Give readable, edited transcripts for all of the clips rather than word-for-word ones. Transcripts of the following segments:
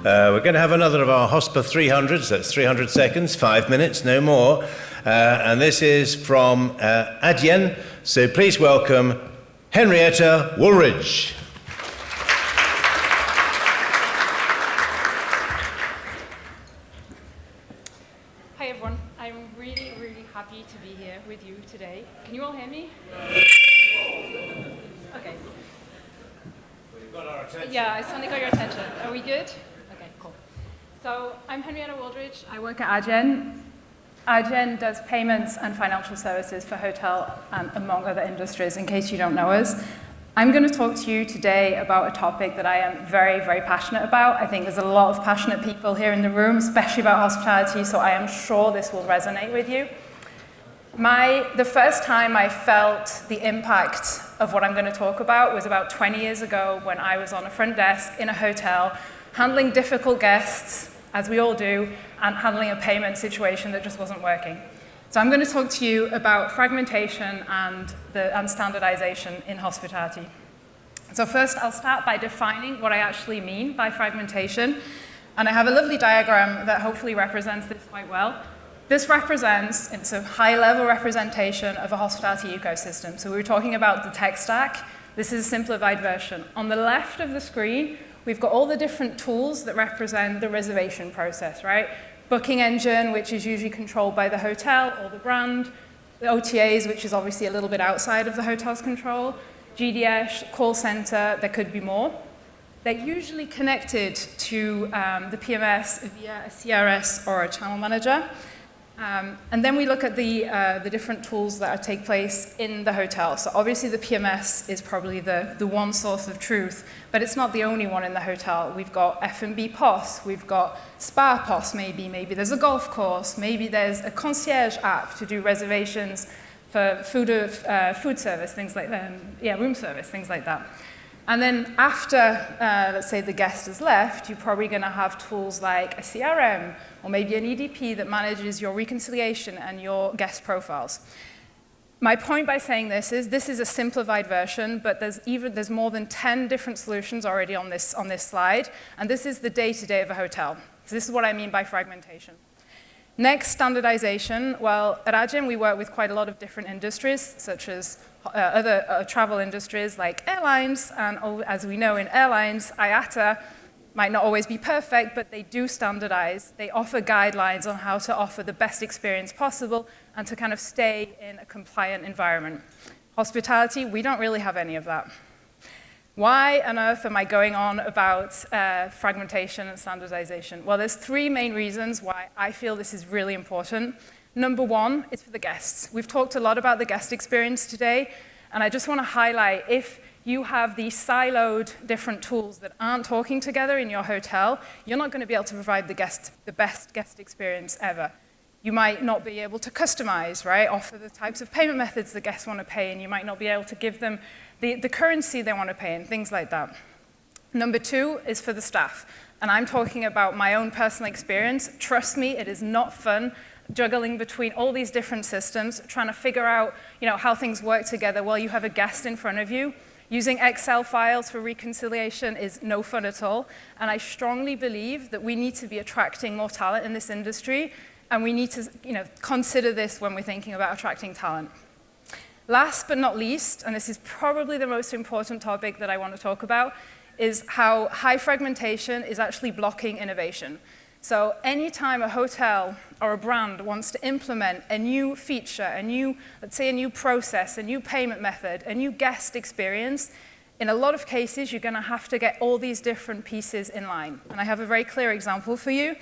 We're going to have another of our HOSPA 300s, that's 300 seconds, 5 minutes, no more. And this is from Adyen, so please welcome Henrietta Wooldridge. Hi everyone, I'm really, really happy to be here with you today. Can you all hear me? Okay. We've got our attention. Yeah, I suddenly got your attention. Are we good? Okay, cool. So I'm Henrietta Wooldridge. I work at Adyen. Adyen does payments and financial services for hotel and among other industries, in case you don't know us. I'm going to talk to you today about a topic that I am very, very passionate about. I think there's a lot of passionate people here in the room, especially about hospitality, so I am sure this will resonate with you. The first time I felt the impact of what I'm going to talk about was about 20 years ago when I was on a front desk in a hotel, handling difficult guests, as we all do, and handling a payment situation that just wasn't working. So I'm going to talk to you about fragmentation and standardization in hospitality. So first, I'll start by defining what I actually mean by fragmentation. And I have a lovely diagram that hopefully represents this quite well. This represents, it's a high-level representation of a hospitality ecosystem. So we were talking about the tech stack. This is a simplified version. On the left of the screen, we've got all the different tools that represent the reservation process, right? Booking engine, which is usually controlled by the hotel or the brand. The OTAs, which is obviously a little bit outside of the hotel's control. GDS, call center, there could be more. They're usually connected to the PMS via a CRS or a channel manager. And then we look at the different tools that take place in the hotel. So obviously the PMS is probably the one source of truth, but it's not the only one in the hotel. We've got F&B POS, we've got spa POS maybe there's a golf course, maybe there's a concierge app to do reservations for food service, things like that, room service, things like that. And then after, let's say, the guest has left, you're probably going to have tools like a CRM or maybe an EDP that manages your reconciliation and your guest profiles. My point by saying this is a simplified version, but there's more than 10 different solutions already on this slide, and this is the day-to-day of a hotel. So this is what I mean by fragmentation. Next, standardization. Well, at Adyen, we work with quite a lot of different industries, such as other travel industries like airlines, and as we know in airlines, IATA might not always be perfect, but they do standardize. They offer guidelines on how to offer the best experience possible and to kind of stay in a compliant environment. Hospitality, we don't really have any of that. Why on earth am I going on about fragmentation and standardization? Well, there's three main reasons why I feel this is really important. Number one is for the guests. We've talked a lot about the guest experience today, and I just want to highlight, if you have these siloed different tools that aren't talking together in your hotel, you're not going to be able to provide the best guest experience ever. You might not be able to customize, right? Offer the types of payment methods the guests want to pay, and you might not be able to give them the currency they want to pay, and things like that. Number two is for the staff, and I'm talking about my own personal experience. Trust me, it is not fun juggling between all these different systems, trying to figure out, how things work together while you have a guest in front of you. Using Excel files for reconciliation is no fun at all, and I strongly believe that we need to be attracting more talent in this industry, and we need to consider this when we're thinking about attracting talent. Last but not least, and this is probably the most important topic that I want to talk about, is how high fragmentation is actually blocking innovation. So anytime a hotel or a brand wants to implement a new feature, let's say a new process, a new payment method, a new guest experience, in a lot of cases, you're going to have to get all these different pieces in line. And I have a very clear example for you,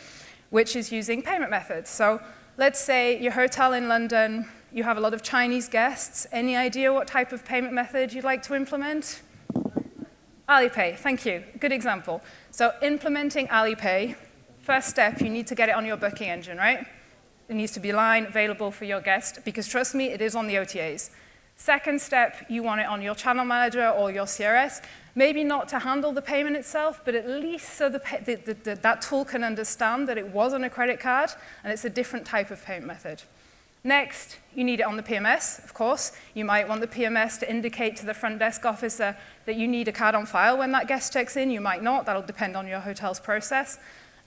which is using payment methods. So let's say your hotel in London, you have a lot of Chinese guests. Any idea what type of payment method you'd like to implement? Alipay, thank you. Good example. So implementing Alipay, first step, you need to get it on your booking engine, right? It needs to be live, available for your guest, because trust me, it is on the OTAs. Second step, you want it on your channel manager or your CRS. Maybe not to handle the payment itself, but at least so that tool can understand that it was on a credit card and it's a different type of payment method. Next, you need it on the PMS, of course. You might want the PMS to indicate to the front desk officer that you need a card on file when that guest checks in. You might not. That'll depend on your hotel's process.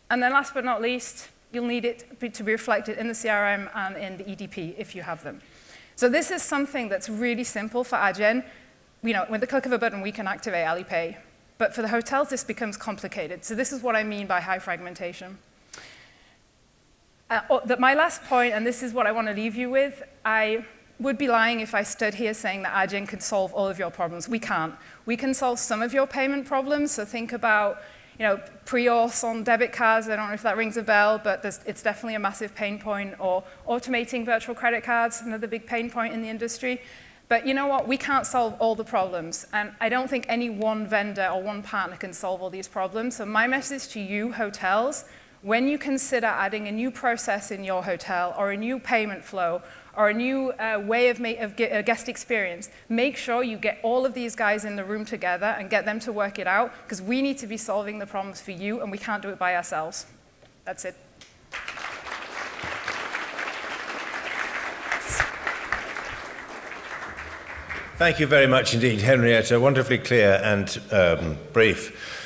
And then last but not least, you'll need it to be reflected in the CRM and in the EDP if you have them. So this is something that's really simple for Adyen. With the click of a button, we can activate Alipay. But for the hotels, this becomes complicated. So this is what I mean by high fragmentation. My last point, and this is what I want to leave you with, I would be lying if I stood here saying that Adyen can solve all of your problems. We can't. We can solve some of your payment problems. So think about pre-auth on debit cards. I don't know if that rings a bell, but it's definitely a massive pain point. Or automating virtual credit cards, another big pain point in the industry. But you know what? We can't solve all the problems. And I don't think any one vendor or one partner can solve all these problems. So my message to you, hotels, when you consider adding a new process in your hotel or a new payment flow or a new way of guest experience, make sure you get all of these guys in the room together and get them to work it out, because we need to be solving the problems for you, and we can't do it by ourselves. That's it. Thank you very much indeed, Henrietta. Wonderfully clear and brief.